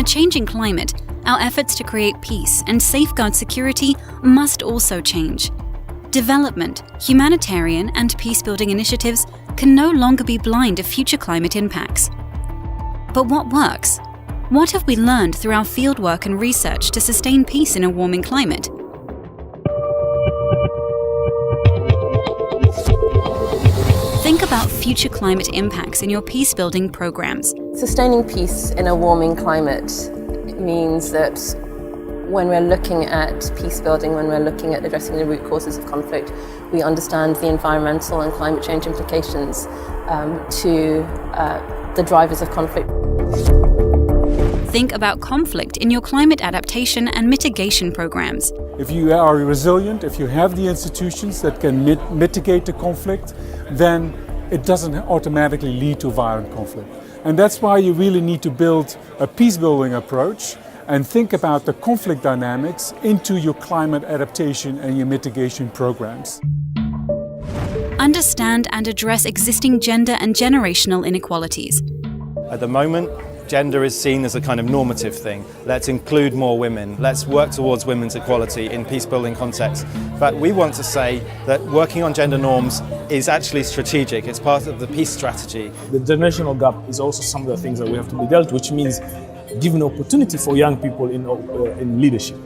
a changing climate, our efforts to create peace and safeguard security must also change. Development, humanitarian and peacebuilding initiatives can no longer be blind to future climate impacts. But what works? What have we learned through our fieldwork and research to sustain peace in a warming climate? Think about future climate impacts in your peacebuilding programs. Sustaining peace in a warming climate means that when we're looking at peacebuilding, when we're looking at addressing the root causes of conflict, we understand the environmental and climate change implications to the drivers of conflict. Think about conflict in your climate adaptation and mitigation programs. If you are resilient, if you have the institutions that can mitigate the conflict, then it doesn't automatically lead to violent conflict. And that's why you really need to build a peace-building approach and think about the conflict dynamics into your climate adaptation and your mitigation programs. Understand and address existing gender and generational inequalities. At the moment, gender is seen as a kind of normative thing. Let's include more women. Let's work towards women's equality in peace-building contexts. But we want to say that working on gender norms is actually strategic. It's part of the peace strategy. The generational gap is also some of the things that we have to be dealt with, which means giving opportunity for young people in leadership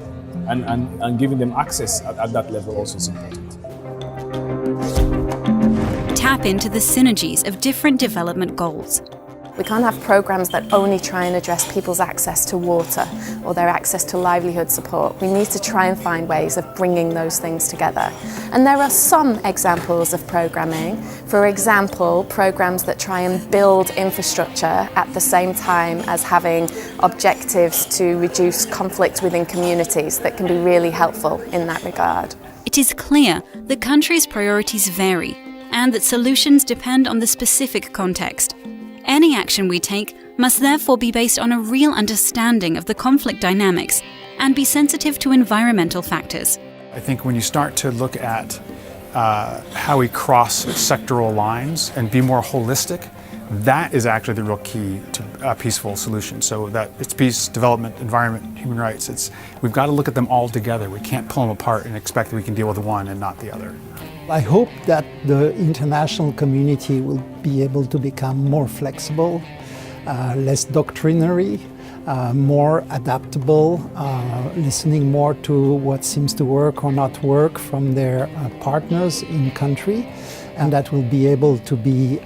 and giving them access at that level also is important. Tap into the synergies of different development goals. We can't have programs that only try and address people's access to water or their access to livelihood support. We need to try and find ways of bringing those things together. And there are some examples of programming. For example, programs that try and build infrastructure at the same time as having objectives to reduce conflict within communities that can be really helpful in that regard. It is clear that countries' priorities vary and that solutions depend on the specific context. Any action we take must therefore be based on a real understanding of the conflict dynamics and be sensitive to environmental factors. I think when you start to look at how we cross sectoral lines and be more holistic, that is actually the real key to a peaceful solution. So that it's peace, development, environment, human rights. We've got to look at them all together. We can't pull them apart and expect that we can deal with one and not the other. I hope that the international community will be able to become more flexible, less doctrinary, more adaptable, listening more to what seems to work or not work from their partners in country, and that will be able to be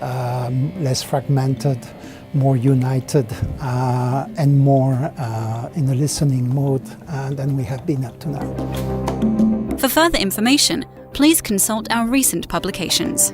less fragmented, more united, and more in a listening mode than we have been up to now. For further information, please consult our recent publications.